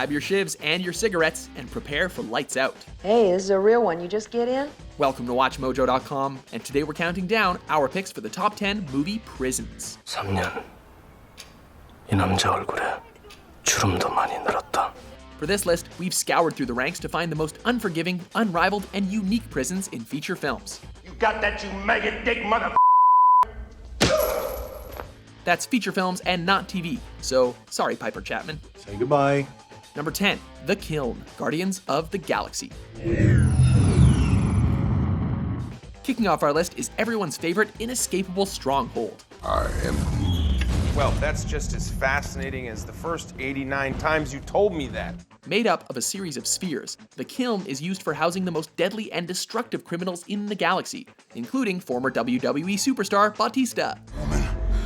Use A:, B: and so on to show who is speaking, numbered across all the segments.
A: grab your shivs and your cigarettes and prepare for lights out.
B: Hey, this is a real one. You just get in?
A: Welcome to WatchMojo.com, and today we're counting down our picks for the top 10 movie prisons.
C: 3년. 이 남자 얼굴에 주름도 많이 늘었다.
A: For this list, we've scoured through the ranks to find the most unforgiving, unrivaled, and unique prisons in feature films.
D: You got that, you maggot dick mother.
A: That's feature films and not TV, so sorry, Piper Chapman.
E: Say goodbye.
A: Number 10, The Kyln, Guardians of the Galaxy. Kicking off our list is everyone's favorite inescapable stronghold.
F: I am Groot.
G: Well, that's just as fascinating as the first 89 times you told me that.
A: Made up of a series of spheres, the Kyln is used for housing the most deadly and destructive criminals in the galaxy, including former WWE superstar Batista.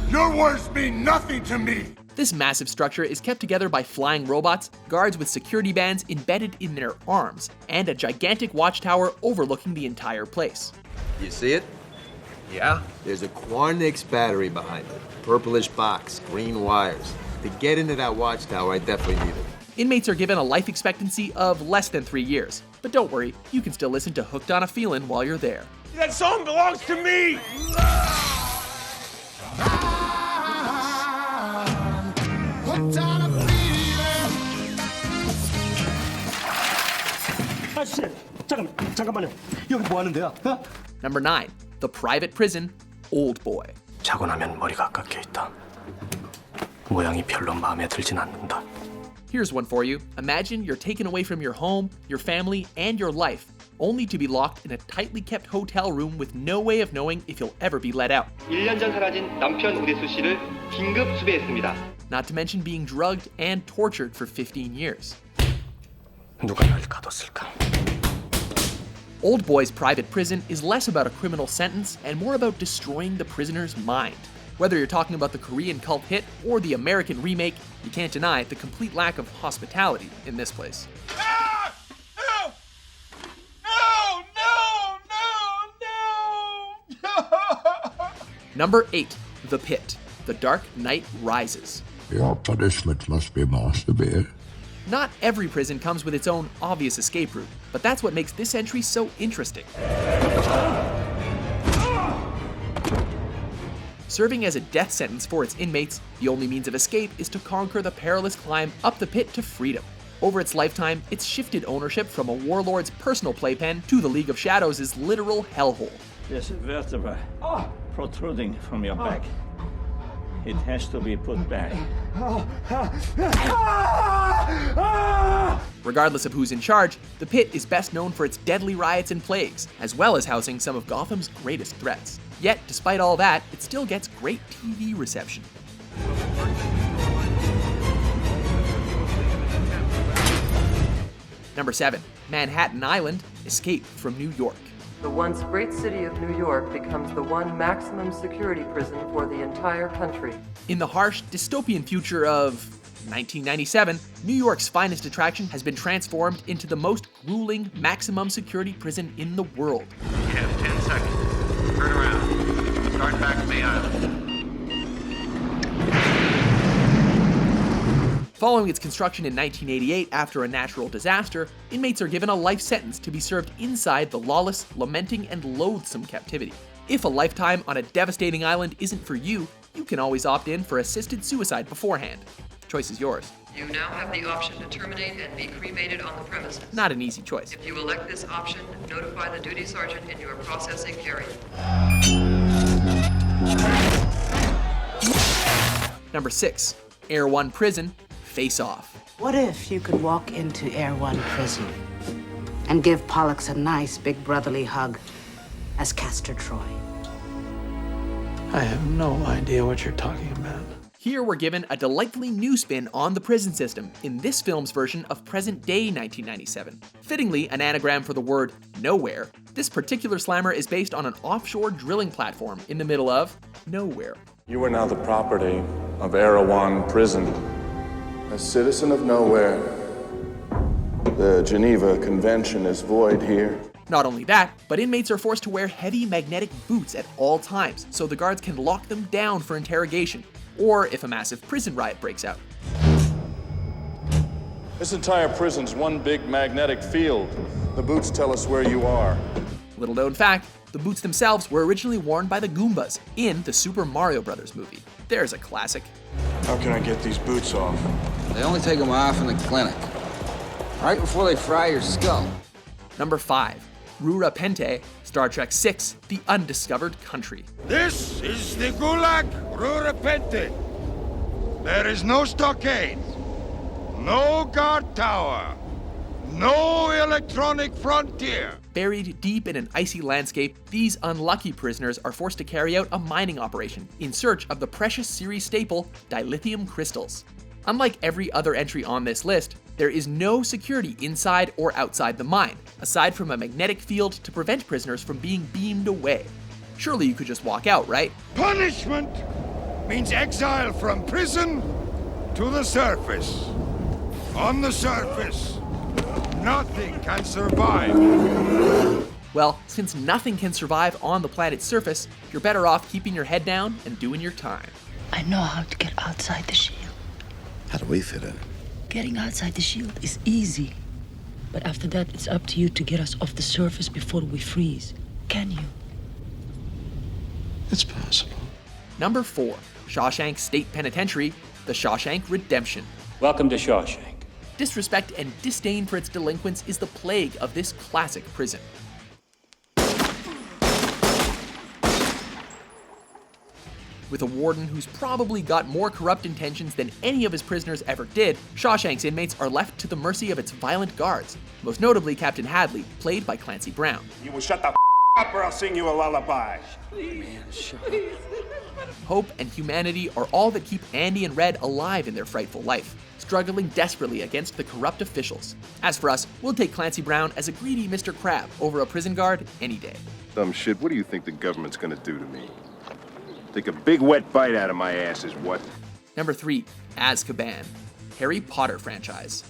F: Your words mean nothing to me!
A: This massive structure is kept together by flying robots, guards with security bands embedded in their arms, and a gigantic watchtower overlooking the entire place.
H: You see it?
G: Yeah?
H: There's a Quarnix battery behind it. Purplish box, green wires. To get into that watchtower, I definitely need it.
A: Inmates are given a life expectancy of less than 3 years, but don't worry, you can still listen to Hooked on a Feelin' while you're there.
G: That song belongs to me!
E: 잠깐만요. 여기 뭐 하는데요?
A: Number 9, The Private Prison, Oldboy.
C: 자고 나면 머리가 깎여 있다. 모양이 별로 마음에 들진 않는다.
A: Here's one for you. Imagine you're taken away from your home, your family, and your life, only to be locked in a tightly kept hotel room with no way of knowing if you'll ever be let out.
I: 1년 전 사라진 남편 우대수 씨를 긴급 수배했습니다.
A: Not to mention being drugged and tortured for 15 years.
C: 누가 날 가뒀을까?
A: Oldboy's private prison is less about a criminal sentence and more about destroying the prisoner's mind. Whether you're talking about the Korean cult hit or the American remake, you can't deny the complete lack of hospitality in this place.
D: Ah! No! No!
A: Number 8, The Pit, The Dark Knight Rises.
F: Your punishment must be more severe.
A: Not every prison comes with its own obvious escape route, but that's what makes this entry so interesting. Serving as a death sentence for its inmates, the only means of escape is to conquer the perilous climb up the pit to freedom. Over its lifetime, it's shifted ownership from a warlord's personal playpen to the League of Shadows' literal hellhole.
J: There's a vertebra protruding from your back. It has to be put back.
A: Regardless of who's in charge, the pit is best known for its deadly riots and plagues, as well as housing some of Gotham's greatest threats. Yet, despite all that, it still gets great TV reception. Number 7, Manhattan Island, Escape from New York.
K: The once great city of New York becomes the one maximum security prison for the entire country.
A: In the harsh, dystopian future of 1997, New York's finest attraction has been transformed into the most grueling maximum security prison in the world.
L: You have 10 seconds. Turn around. Start back to the island.
A: Following its construction in 1988 after a natural disaster, inmates are given a life sentence to be served inside the lawless, lamenting, and loathsome captivity. If a lifetime on a devastating island isn't for you, you can always opt in for assisted suicide beforehand. The choice is yours.
K: You now have the option to terminate and be cremated on the premises.
A: Not an easy choice.
K: If you elect this option, notify the duty sergeant in your processing area.
A: Number 6, Erewhon Prison, Face Off.
M: What if you could walk into Erewhon Prison and give Pollock a nice big brotherly hug as Castor Troy?
E: I have no idea what you're talking about.
A: Here we're given a delightfully new spin on the prison system in this film's version of present-day 1997. Fittingly, an anagram for the word nowhere, this particular slammer is based on an offshore drilling platform in the middle of nowhere.
N: You are now the property of Erewhon Prison. A citizen of nowhere, the Geneva Convention is void here.
A: Not only that, but inmates are forced to wear heavy magnetic boots at all times, so the guards can lock them down for interrogation, or if a massive prison riot breaks out.
N: This entire prison's one big magnetic field. The boots tell us where you are.
A: Little known fact, the boots themselves were originally worn by the Goombas in the Super Mario Bros. Movie. There's a classic.
O: How can I get these boots off?
P: They only take them off in the clinic, right before they fry your skull.
A: Number 5, Rura Penthe, Star Trek VI, The Undiscovered Country.
D: This is the Gulag Rura Penthe. There is no stockade, no guard tower, no electronic frontier.
A: Buried deep in an icy landscape, these unlucky prisoners are forced to carry out a mining operation in search of the precious series staple, dilithium crystals. Unlike every other entry on this list, there is no security inside or outside the mine, aside from a magnetic field to prevent prisoners from being beamed away. Surely you could just walk out, right?
D: Punishment means exile from prison to the surface. On the surface, nothing can survive.
A: Well, since nothing can survive on the planet's surface, you're better off keeping your head down and doing your time.
Q: I know how to get outside the shield.
C: How do we fit in?
Q: Getting outside the shield is easy. But after that, it's up to you to get us off the surface before we freeze. Can you?
E: It's possible.
A: Number 4, Shawshank State Penitentiary, The Shawshank Redemption.
J: Welcome to Shawshank.
A: Disrespect and disdain for its delinquents is the plague of this classic prison. With a warden who's probably got more corrupt intentions than any of his prisoners ever did, Shawshank's inmates are left to the mercy of its violent guards, most notably Captain Hadley, played by Clancy Brown.
D: You will shut the up or I'll sing you a lullaby.
Q: Man, shut up.
A: Hope and humanity are all that keep Andy and Red alive in their frightful life, struggling desperately against the corrupt officials. As for us, we'll take Clancy Brown as a greedy Mr. Crab over a prison guard any day.
G: Dumb shit, what do you think the government's gonna do to me? Take a big wet bite out of my ass is what?
A: Number 3, Azkaban, Harry Potter franchise.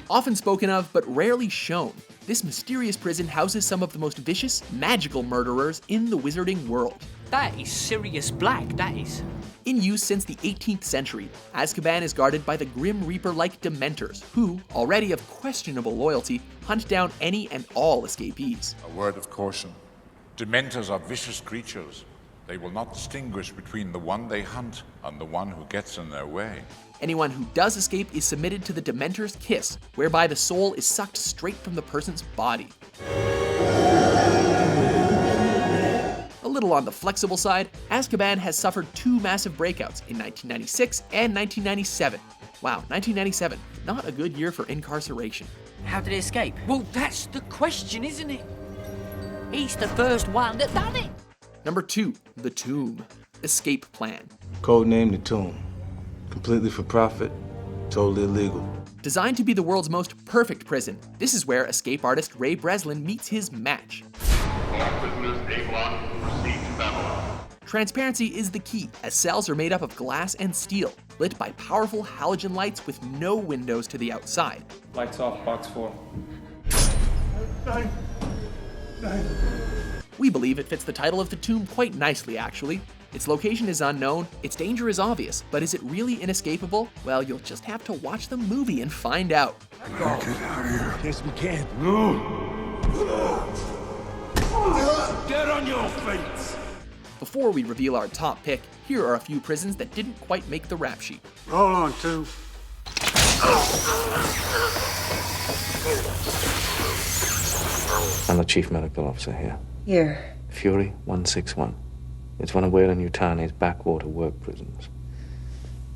A: Often spoken of, but rarely shown, this mysterious prison houses some of the most vicious, magical murderers in the wizarding world.
R: That is Sirius Black, that is.
A: In use since the 18th century, Azkaban is guarded by the Grim Reaper-like Dementors, who, already of questionable loyalty, hunt down any and all escapees.
S: A word of caution. Dementors are vicious creatures. They will not distinguish between the one they hunt and the one who gets in their way.
A: Anyone who does escape is submitted to the Dementor's Kiss, whereby the soul is sucked straight from the person's body. A little on the flexible side, Azkaban has suffered 2 massive breakouts in 1996 and 1997. Wow, 1997, not a good year for incarceration.
R: How did he escape? Well, that's the question, isn't it? He's the first one that done it.
A: Number 2, The Tomb, Escape Plan.
O: Codename The Tomb. Completely for profit, totally illegal.
A: Designed to be the world's most perfect prison, this is where escape artist Ray Breslin meets his match.
L: All prisoners A1 proceed to Babylon.
A: Transparency is the key, as cells are made up of glass and steel, lit by powerful halogen lights with no windows to the outside.
T: Lights off, box 4.
A: We believe it fits the title of The Tomb quite nicely, actually. Its location is unknown, its danger is obvious, but is it really inescapable? Well, you'll just have to watch the movie and find out.
D: Get out of here. Yes, we can. Get on your feet.
A: Before we reveal our top pick, here are a few prisons that didn't quite make the rap sheet.
D: Roll on, 2.
E: I'm the chief medical officer here.
B: Here.
E: Fury 161. It's one of Weyland-Yutane's backwater work prisons.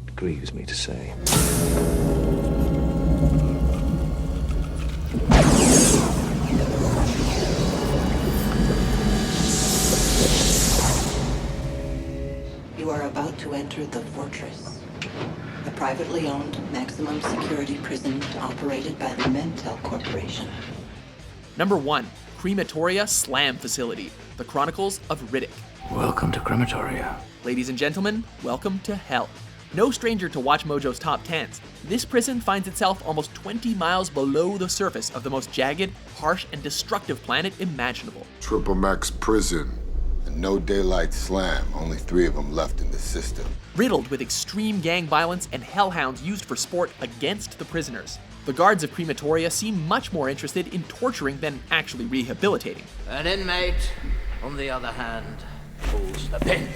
E: It grieves me to say.
U: You are about to enter the Fortress, a privately owned maximum security prison operated by the Mentel Corporation.
A: Number 1, Crematoria Slam Facility, The Chronicles of Riddick.
E: Welcome to Crematoria.
A: Ladies and gentlemen, welcome to hell. No stranger to WatchMojo's top 10s, this prison finds itself almost 20 miles below the surface of the most jagged, harsh, and destructive planet imaginable.
F: Triple Max Prison.
T: A no daylight slam, only 3 of them left in the system.
A: Riddled with extreme gang violence and hellhounds used for sport against the prisoners. The guards of Crematoria seem much more interested in torturing than actually rehabilitating.
R: An inmate, on the other hand, pulls the pin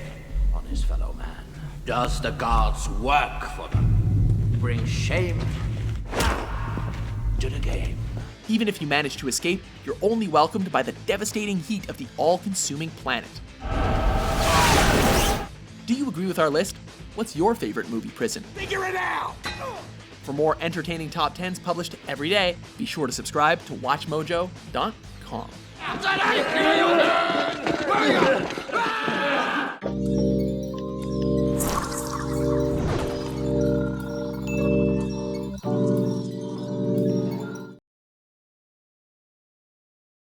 R: on his fellow man, does the guards' work for them, brings shame to the game.
A: Even if you manage to escape, you're only welcomed by the devastating heat of the all-consuming planet. Do you agree with our list? What's your favorite movie prison?
D: Figure it out!
A: For more entertaining top 10s published every day, be sure to subscribe to WatchMojo.com.